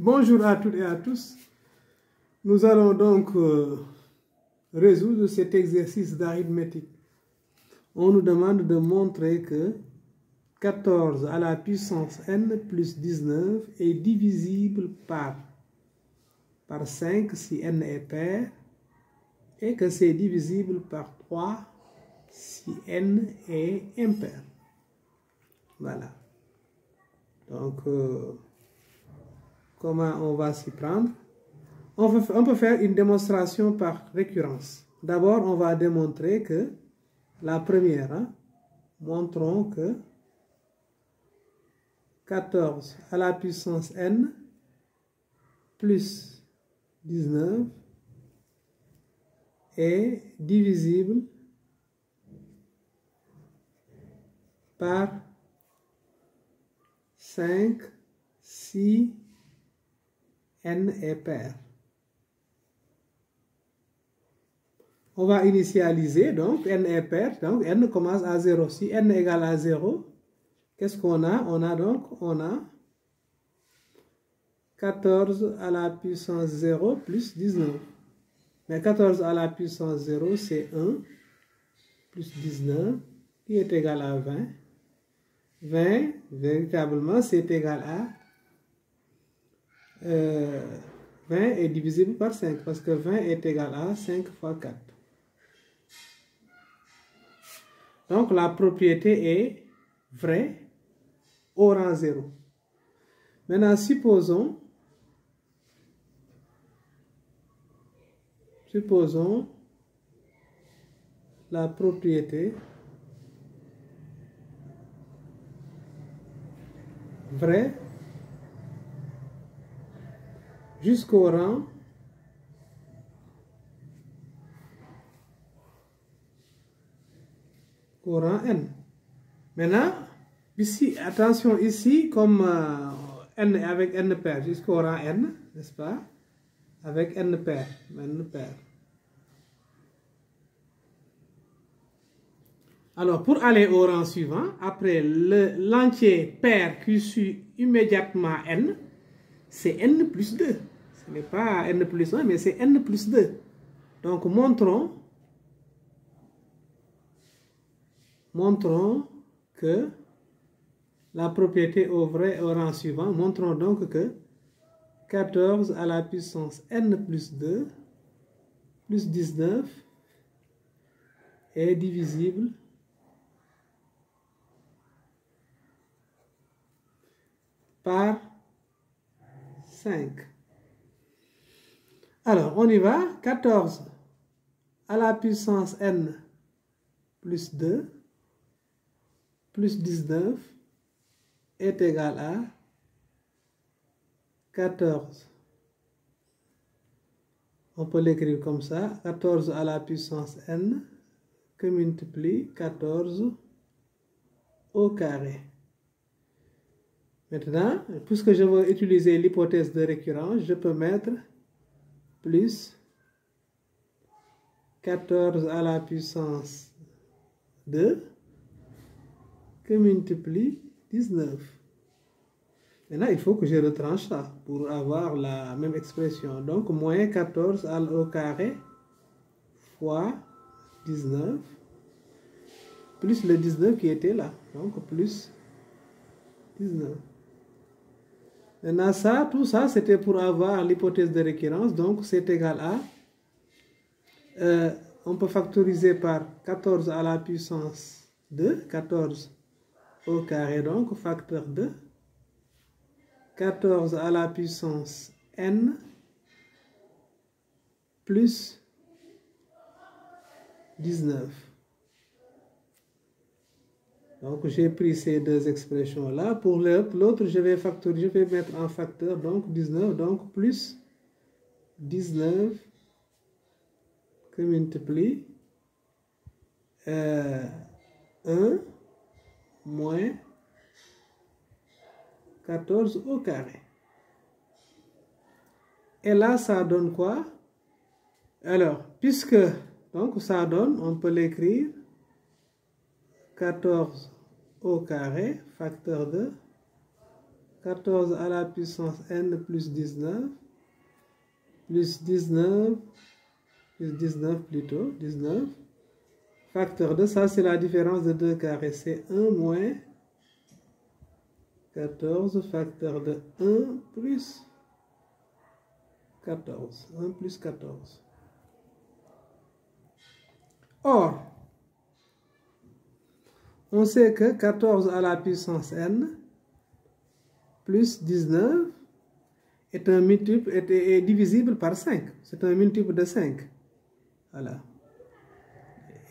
Bonjour à toutes et à tous. Nous allons donc résoudre cet exercice d'arithmétique. On nous demande de montrer que 14 à la puissance n plus 19 est divisible par 5 si n est pair et que c'est divisible par 3 si n est impair. Voilà. Donc, comment on va s'y prendre? On peut faire une démonstration par récurrence. D'abord, on va démontrer que la première, montrons que 14 à la puissance n plus 19 est divisible par 5 si n est pair. On va initialiser, donc n est pair, donc n commence à 0. Si n égale à 0, qu'est-ce qu'on a? On a 14 à la puissance 0 plus 19. Mais 14 à la puissance 0, c'est 1 plus 19, qui est égal à 20. 20, véritablement, c'est égal à 20 est divisible par 5, parce que 20 est égal à 5 fois 4. Donc, la propriété est vraie au rang 0. Maintenant, supposons la propriété vraie jusqu'au rang n. Maintenant, ici, attention, ici, comme n avec n pair jusqu'au rang n, n'est-ce pas? Avec n pair. Alors, pour aller au rang suivant, après l'entier pair qui suit immédiatement n, c'est n plus 2. Ce n'est pas n plus 1, mais c'est n plus 2. Donc, montrons que la propriété au rang suivant, montrons donc que 14 à la puissance n plus 2 plus 19 est divisible par 5. Alors, on y va. 14 à la puissance n plus 2 plus 19 est égal à 14. On peut l'écrire comme ça. 14 à la puissance n que multiplie 14 au carré. Maintenant, puisque je veux utiliser l'hypothèse de récurrence, je peux mettre plus 14 à la puissance 2 que multiplie 19. Maintenant, il faut que je retranche ça pour avoir la même expression. Donc, moins 14 au carré fois 19 plus le 19 qui était là. Donc, plus 19. Maintenant, tout ça, c'était pour avoir l'hypothèse de récurrence. Donc, c'est égal à... on peut factoriser par 14 à la puissance 2. 14 au carré, donc, facteur 2. 14 à la puissance n plus 19. Donc, j'ai pris ces deux expressions-là. Pour l'autre, je vais mettre en facteur, donc 19, donc plus 19 que multiplie 1 moins 14 au carré. Et là, ça donne quoi? Alors, puisque, donc, ça donne, on peut l'écrire 14 au carré, facteur de 14 à la puissance n plus 19, plus 19, plus 19 plutôt, 19, facteur de ça, c'est la différence de 2 carrés, c'est 1 moins 14, facteur de 1 plus 14, 1 plus 14. Or, on sait que 14 à la puissance n plus 19 est un multiple, est divisible par 5. C'est un multiple de 5. Voilà.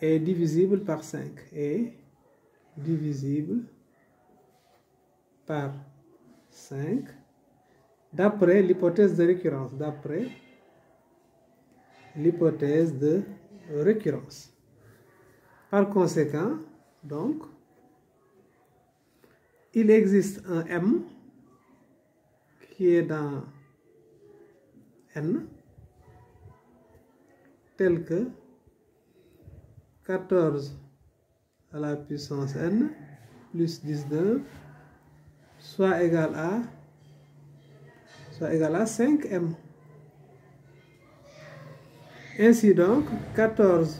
Est divisible par 5. Est divisible par 5 d'après l'hypothèse de récurrence. D'après l'hypothèse de récurrence. Par conséquent, donc, il existe un m qui est dans n tel que 14 à la puissance n plus 19 soit égal à 5m. Ainsi donc, 14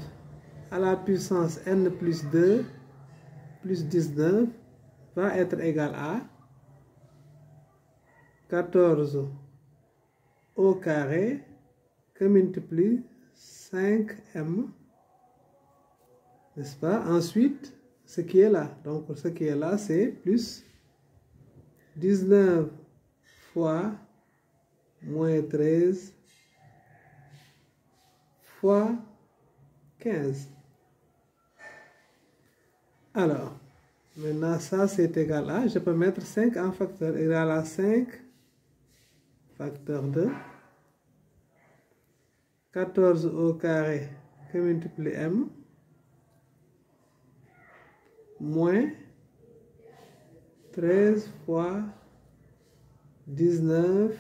à la puissance n plus 2 plus 19 va être égal à 14 au carré que multiplie 5m, n'est-ce pas? Ensuite, ce qui est là, donc ce qui est là, c'est plus 19 fois moins 13 fois 15. Alors, maintenant ça c'est égal à, je peux mettre 5 en facteur, égal à 5 facteur de 14 au carré que multiplie m moins 13 fois 19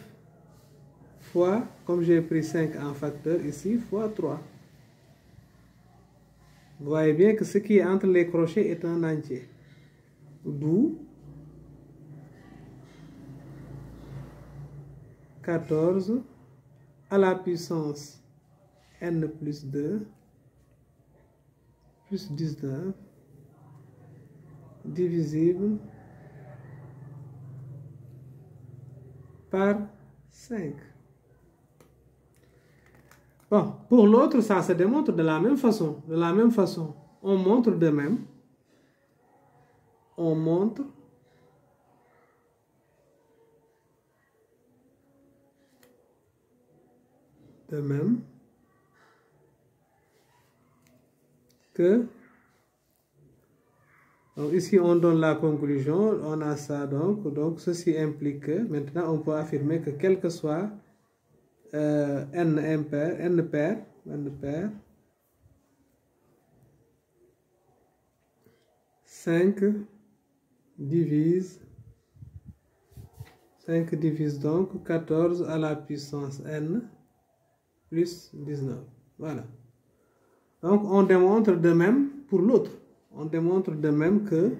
fois, comme j'ai pris 5 en facteur ici, fois 3. Vous voyez bien que ce qui est entre les crochets est un entier. D'où 14 à la puissance n plus 2 plus 19 divisible par 5. Bon, pour l'autre, ça se démontre de la même façon. De la même façon, on montre de même. On montre de même que, donc ici on donne la conclusion, on a ça donc ceci implique que maintenant on peut affirmer que quel que soit n impair, n pair, 5 divise donc 14 à la puissance n plus 19. Voilà. Donc on démontre de même pour l'autre. On démontre de même que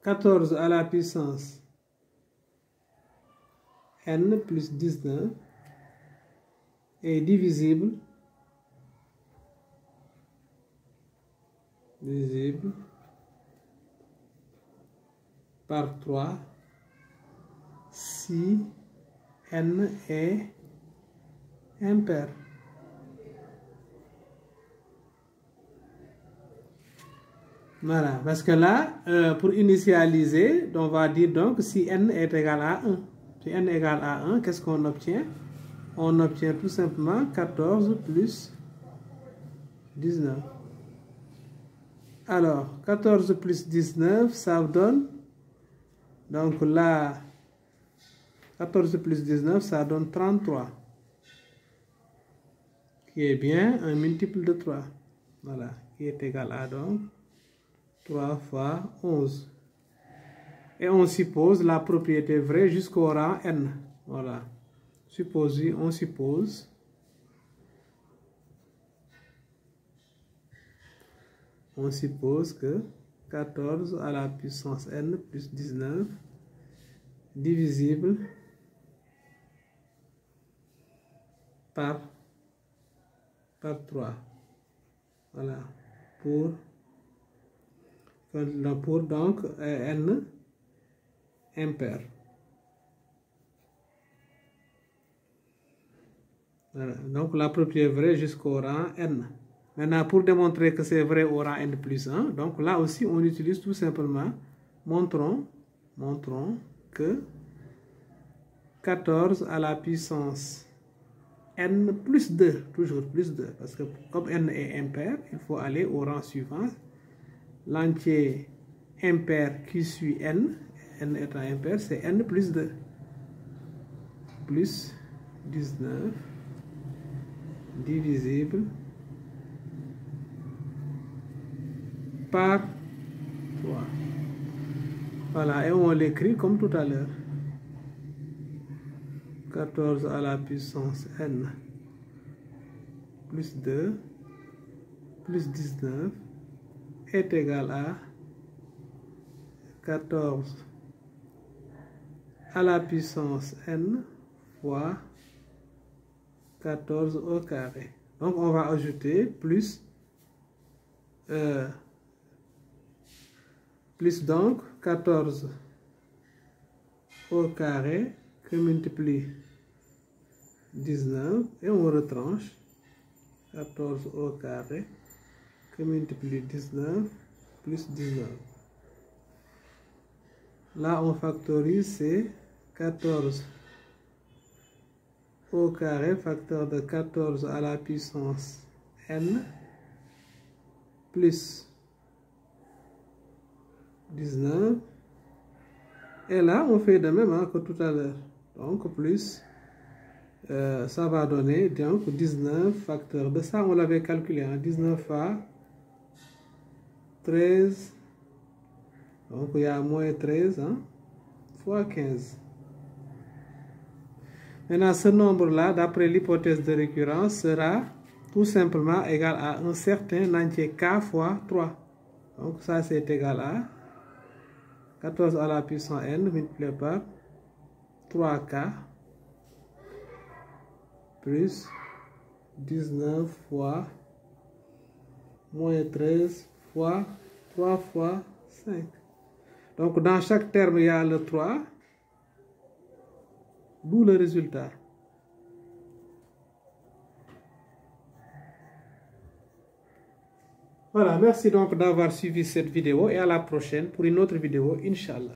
14 à la puissance n plus 19 est divisible par 3 si n est impair. Voilà, parce que là, pour initialiser, on va dire donc si n est égal à 1. Si n est égal à 1, qu'est-ce qu'on obtient? On obtient tout simplement 14 plus 19. Alors, 14 plus 19, ça donne, donc là, 14 plus 19, ça donne 33. Qui est bien un multiple de 3. Voilà, qui est égal à donc 3 fois 11. Et on suppose la propriété vraie jusqu'au rang n. Voilà. On suppose on suppose que 14 à la puissance n plus 19 divisible par 3. Voilà, pour donc n impair. Voilà. Donc la propriété est vraie jusqu'au rang n. Maintenant, pour démontrer que c'est vrai au rang n plus 1, donc là aussi on utilise tout simplement, montrons que 14 à la puissance n plus 2, toujours plus 2, parce que comme n est impair, il faut aller au rang suivant. L'entier impair qui suit n étant impair, c'est n plus 2, plus 19 divisible par 3. Voilà, et on l'écrit comme tout à l'heure. 14 à la puissance n plus 2 plus 19 est égal à 14 à la puissance n fois 14 au carré. Donc on va ajouter plus donc 14 au carré que multiplie 19 et on retranche 14 au carré que multiplie 19 plus 19. Là on factorise, c'est 14 au carré, facteur de 14 à la puissance n plus 19. Et là on fait de même que tout à l'heure. Donc plus, ça va donner donc 19 facteur de ça, on l'avait calculé, 19 fois 13, donc il y a moins 13 fois 15. Maintenant ce nombre-là, d'après l'hypothèse de récurrence, sera tout simplement égal à un certain entier k fois 3. Donc ça c'est égal à 14 à la puissance n multiplié par 3k plus 19 fois moins 13 fois 3 fois 5. Donc dans chaque terme il y a le 3, d'où le résultat. Voilà, merci donc d'avoir suivi cette vidéo et à la prochaine pour une autre vidéo, Inch'Allah.